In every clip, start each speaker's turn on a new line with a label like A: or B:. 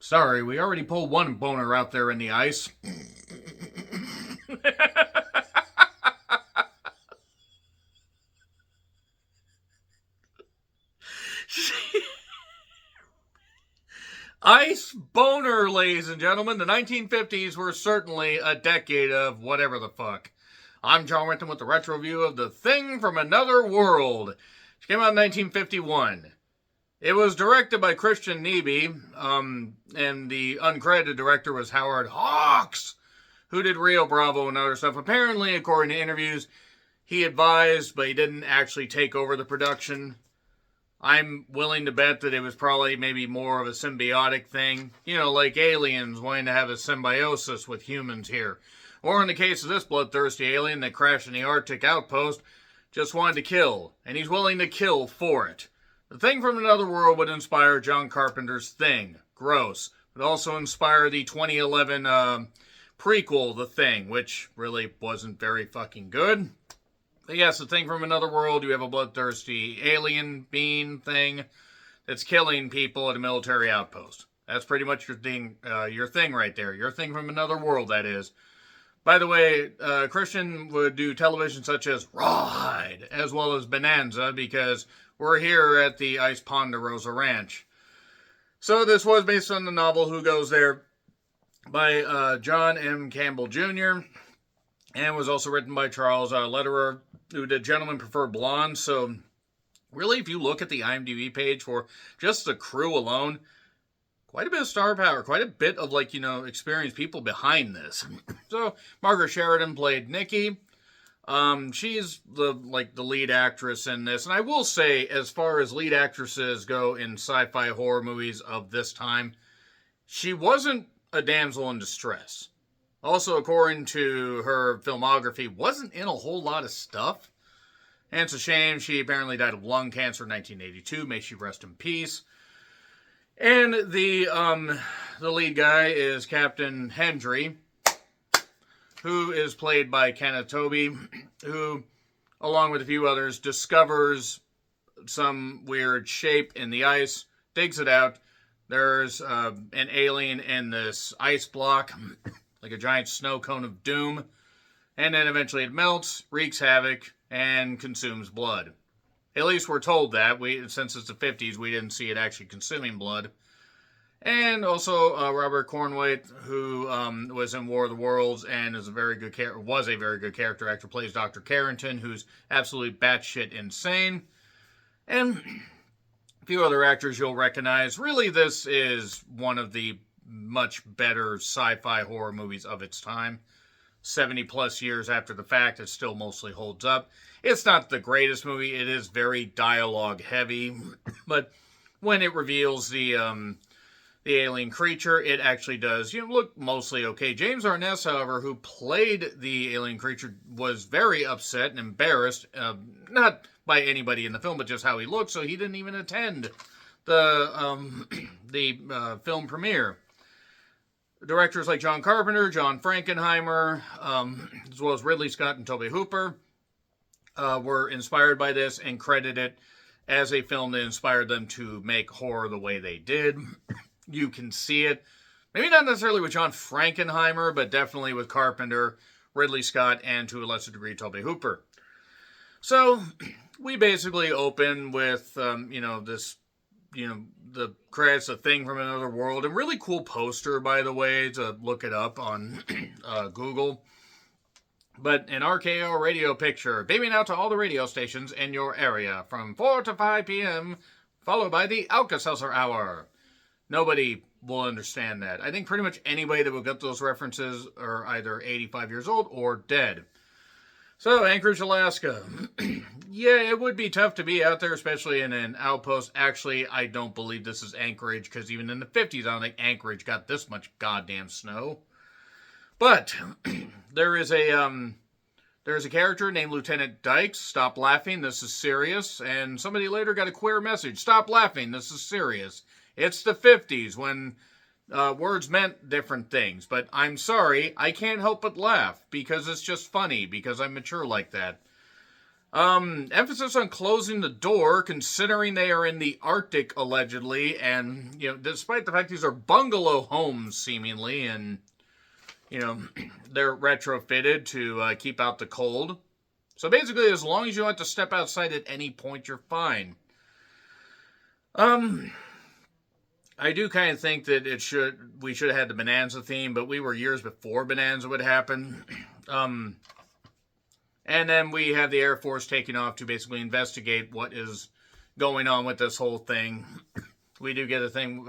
A: Sorry, we already pulled one boner out there in the ice. Ice boner, ladies and gentlemen. The 1950s were certainly a decade of whatever the fuck. I'm John Renton with the retro review of The Thing from Another World. It came out in 1951. It was directed by Christian Nyby, and the uncredited director was Howard Hawks, who did Rio Bravo and other stuff. Apparently, according to interviews, he advised, but he didn't actually take over the production. I'm willing to bet that it was probably maybe more of a symbiotic thing. You know, like aliens wanting to have a symbiosis with humans here. Or in the case of this bloodthirsty alien that crashed in the Arctic outpost, just wanted to kill, and he's willing to kill for it. The Thing from Another World would inspire John Carpenter's Thing. Gross. Would also inspire the 2011 prequel, The Thing, which really wasn't very fucking good. But yes, The Thing from Another World, you have a bloodthirsty alien being thing that's killing people at a military outpost. That's pretty much your thing right there. Your Thing from Another World, that is. By the way, Christian would do television such as Rawhide, as well as Bonanza, because we're here at the Ice Ponderosa Ranch. So this was based on the novel Who Goes There by John M. Campbell Jr., and was also written by Charles Lederer, who did Gentlemen Prefer Blondes. So really, if you look at the IMDb page for just the crew alone, quite a bit of star power, quite a bit of, experienced people behind this. So Margaret Sheridan played Nikki. She's the lead actress in this. And I will say, as far as lead actresses go in sci-fi horror movies of this time, she wasn't a damsel in distress. Also, according to her filmography, wasn't in a whole lot of stuff. And it's a shame. She apparently died of lung cancer in 1982. May she rest in peace. And the lead guy is Captain Hendry, who is played by Kenneth Tobey, who, along with a few others, discovers some weird shape in the ice, digs it out. There's an alien in this ice block, like a giant snow cone of doom, and then eventually it melts, wreaks havoc, and consumes blood. At least we're told that. Since it's the 50s, we didn't see it actually consuming blood. And also Robert Cornwait, who was in War of the Worlds and was a very good character actor, plays Dr. Carrington, who's absolutely batshit insane. And a few other actors you'll recognize. Really, this is one of the much better sci-fi horror movies of its time. 70 plus years after the fact, it still mostly holds up. It's not the greatest movie. It is very dialogue heavy, but when it reveals the alien creature, it actually does look mostly okay. James Arness, however, who played the alien creature, was very upset and embarrassed, not by anybody in the film, but just how he looked, so he didn't even attend the film premiere. Directors like John Carpenter, John Frankenheimer, as well as Ridley Scott and Tobe Hooper, were inspired by this and credit it as a film that inspired them to make horror the way they did. You can see it. Maybe not necessarily with John Frankenheimer, but definitely with Carpenter, Ridley Scott, and to a lesser degree, Tobe Hooper. So, we basically open with, the credits, A Thing from Another World. A really cool poster, by the way, to look it up on Google. But an RKO radio picture, beaming out to all the radio stations in your area from 4 to 5 p.m., followed by the Alka-Seltzer Hour. Nobody will understand that. I think pretty much anybody that will get those references are either 85 years old or dead. So, Anchorage, Alaska. Yeah, it would be tough to be out there, especially in an outpost. Actually, I don't believe this is Anchorage, because even in the 50s, I don't think Anchorage got this much goddamn snow. But there is a character named Lieutenant Dykes. Stop laughing, this is serious. And somebody later got a queer message. Stop laughing, this is serious. It's the 50s when words meant different things. But I'm sorry, I can't help but laugh because it's just funny, because I'm mature like that. Emphasis on closing the door, considering they are in the Arctic, allegedly, and, despite the fact these are bungalow homes, seemingly, and, they're retrofitted to keep out the cold. So basically, as long as you don't have to step outside at any point, you're fine. I do kind of think that we should have had the Bonanza theme, but we were years before Bonanza would happen. And then we have the Air Force taking off to basically investigate what is going on with this whole thing. We do get a thing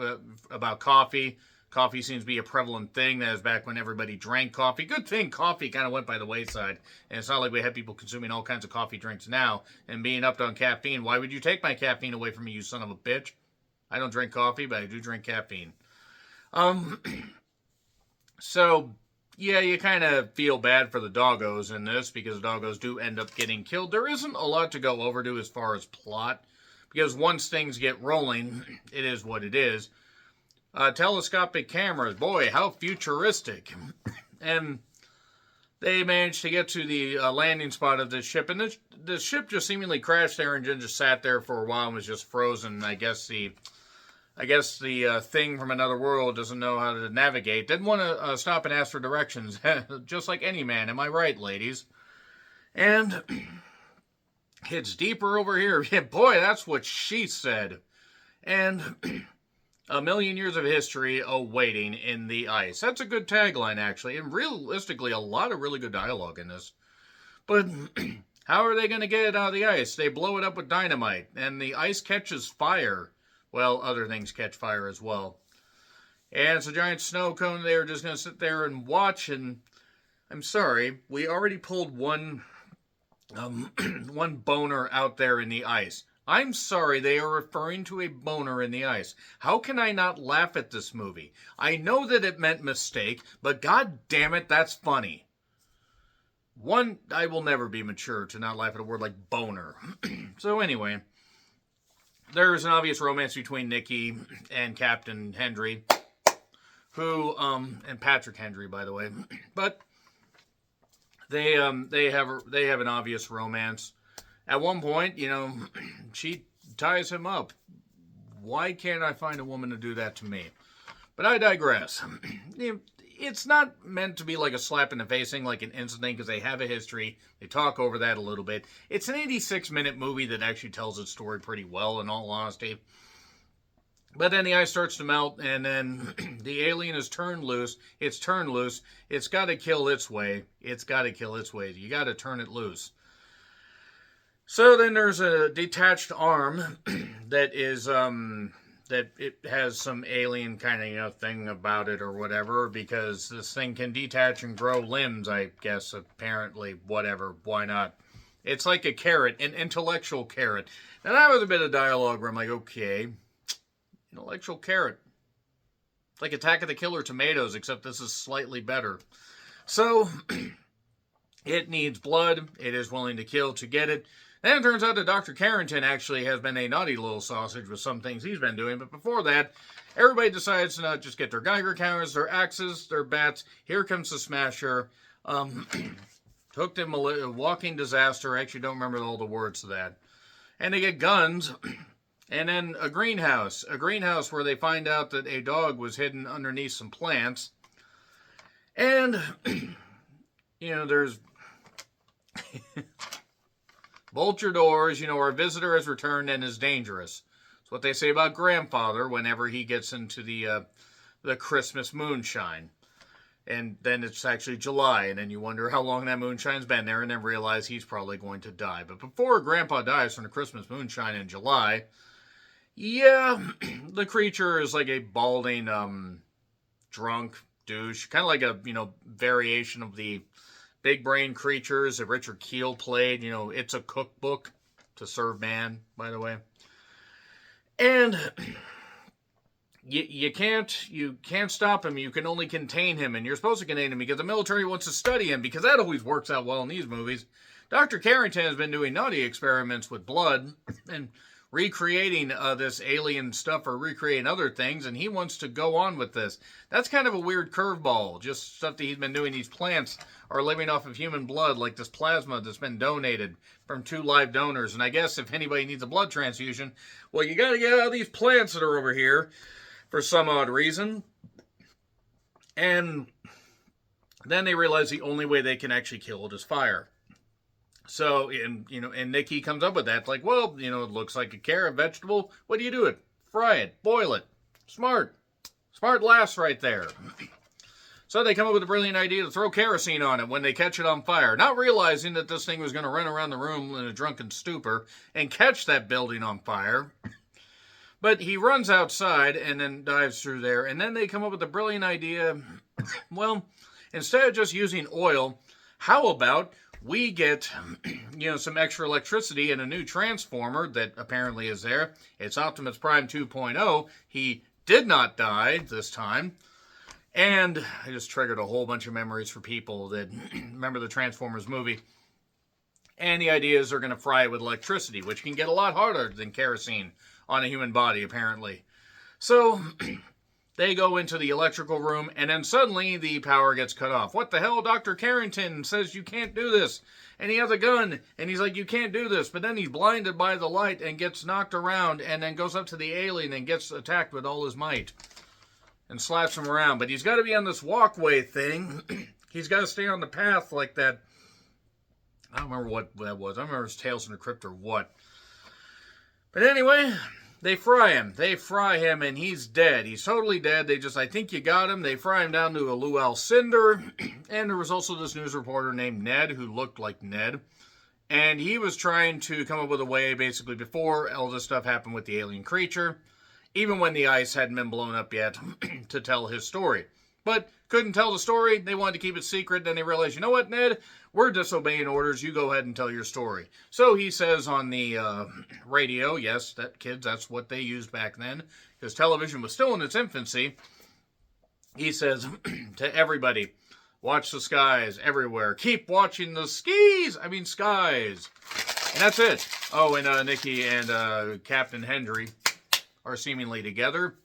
A: about coffee. Coffee seems to be a prevalent thing. That is back when everybody drank coffee. Good thing coffee kind of went by the wayside. And it's not like we have people consuming all kinds of coffee drinks now and being upped on caffeine. Why would you take my caffeine away from me, you son of a bitch? I don't drink coffee, but I do drink caffeine. So, yeah, you kind of feel bad for the doggos in this because the doggos do end up getting killed. There isn't a lot to go over to as far as plot because once things get rolling, it is what it is. Telescopic cameras, boy, how futuristic. And they managed to get to the landing spot of this ship, and the ship just seemingly crashed there and just sat there for a while and was just frozen. I guess the thing from another world doesn't know how to navigate. Didn't want to stop and ask for directions, just like any man. Am I right, ladies? And it's deeper over here. Boy, that's what she said. And a million years of history awaiting in the ice. That's a good tagline, actually. And realistically, a lot of really good dialogue in this. But how are they going to get it out of the ice? They blow it up with dynamite, and the ice catches fire. Well, other things catch fire as well. And it's a giant snow cone. They're just going to sit there and watch. And I'm sorry, we already pulled one boner out there in the ice. I'm sorry, they are referring to a boner in the ice. How can I not laugh at this movie? I know that it meant mistake, but god damn it, that's funny. One, I will never be mature to not laugh at a word like boner. So anyway, there's an obvious romance between Nikki and Captain Hendry, who, and Patrick Hendry, by the way, but they have an obvious romance. At one point, she ties him up. Why can't I find a woman to do that to me? But I digress. It's not meant to be like a slap in the face thing, like an instant thing, because they have a history. They talk over that a little bit. It's an 86-minute movie that actually tells its story pretty well, in all honesty. But then the ice starts to melt, and then the alien is turned loose. It's turned loose. It's got to kill its way. You got to turn it loose. So then there's a detached arm that is, that it has some alien kind of, thing about it or whatever, because this thing can detach and grow limbs, I guess, apparently, whatever, why not? It's like a carrot, an intellectual carrot. And that was a bit of dialogue where I'm like, okay, intellectual carrot. It's like Attack of the Killer Tomatoes, except this is slightly better. So, it needs blood. It is willing to kill to get it. And it turns out that Dr. Carrington actually has been a naughty little sausage with some things he's been doing. But before that, everybody decides to not just get their Geiger counters, their axes, their bats. Here comes the Smasher. Hooked him a walking disaster. I actually don't remember all the words to that. And they get guns. And then a greenhouse. A greenhouse where they find out that a dog was hidden underneath some plants. And, there's... Bolt your doors, our visitor has returned and is dangerous. That's what they say about grandfather whenever he gets into the Christmas moonshine. And then it's actually July, and then you wonder how long that moonshine's been there, and then realize he's probably going to die. But before Grandpa dies from the Christmas moonshine in July, yeah, the creature is like a balding, drunk douche. Kind of like a, variation of the Big Brain Creatures that Richard Keel played. It's a cookbook to serve man, by the way. And you can't stop him. You can only contain him, and you're supposed to contain him because the military wants to study him, because that always works out well in these movies. Dr. Carrington has been doing naughty experiments with blood, and recreating this alien stuff or recreating other things, and he wants to go on with this. That's kind of a weird curveball. Just stuff that he's been doing. These plants are living off of human blood, like this plasma that's been donated from 2 live donors. And I guess if anybody needs a blood transfusion, well, you got to get out of these plants that are over here for some odd reason. And then they realize the only way they can actually kill it is fire. So, and Nikki comes up with that. Like, well, it looks like a carrot vegetable. What do you do it? Fry it. Boil it. Smart. Smart laughs right there. So they come up with a brilliant idea to throw kerosene on it when they catch it on fire. Not realizing that this thing was going to run around the room in a drunken stupor and catch that building on fire. But he runs outside and then dives through there. And then they come up with a brilliant idea. Well, instead of just using oil, how about we get, some extra electricity and a new transformer that apparently is there. It's Optimus Prime 2.0. He did not die this time. And I just triggered a whole bunch of memories for people that remember the Transformers movie. And the idea is they're going to fry it with electricity, which can get a lot harder than kerosene on a human body, apparently. So they go into the electrical room, and then suddenly the power gets cut off. What the hell? Dr. Carrington says you can't do this. And he has a gun, and he's like, you can't do this. But then he's blinded by the light and gets knocked around and then goes up to the alien and gets attacked with all his might and slaps him around. But he's got to be on this walkway thing. He's got to stay on the path like that. I don't remember what that was. I don't remember if it was Tales from the Crypt or what. But anyway, they fry him. They fry him, and he's dead. He's totally dead. They just, I think you got him. They fry him down to a luau cinder. And there was also this news reporter named Ned who looked like Ned. And he was trying to come up with a way, basically, before all this stuff happened with the alien creature, even when the ice hadn't been blown up yet, to tell his story. But couldn't tell the story. They wanted to keep it secret. Then they realized, you know what, Ned? We're disobeying orders. You go ahead and tell your story. So he says on the radio, yes, kids, that's what they used back then, because television was still in its infancy. He says to everybody, watch the skies everywhere. Keep watching the skies. And that's it. Oh, and Nikki and Captain Hendry are seemingly together.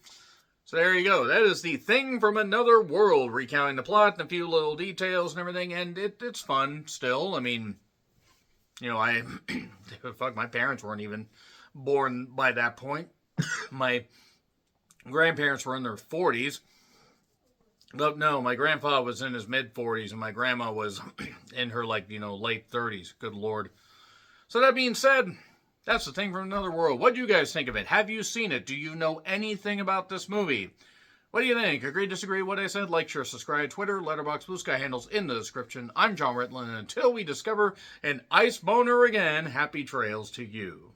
A: So there you go. That is the Thing from Another World, recounting the plot and a few little details and everything, and it's fun still. I mean, fuck, my parents weren't even born by that point. My grandparents were in their 40s. But no, my grandpa was in his mid-40s, and my grandma was in her, late 30s. Good Lord. So that being said, that's The Thing from Another World. What do you guys think of it? Have you seen it? Do you know anything about this movie? What do you think? Agree, disagree with what I said? Like, share, subscribe, Twitter, Letterboxd, Blue Sky handles in the description. I'm John Ritlin, and until we discover an ice boner again, happy trails to you.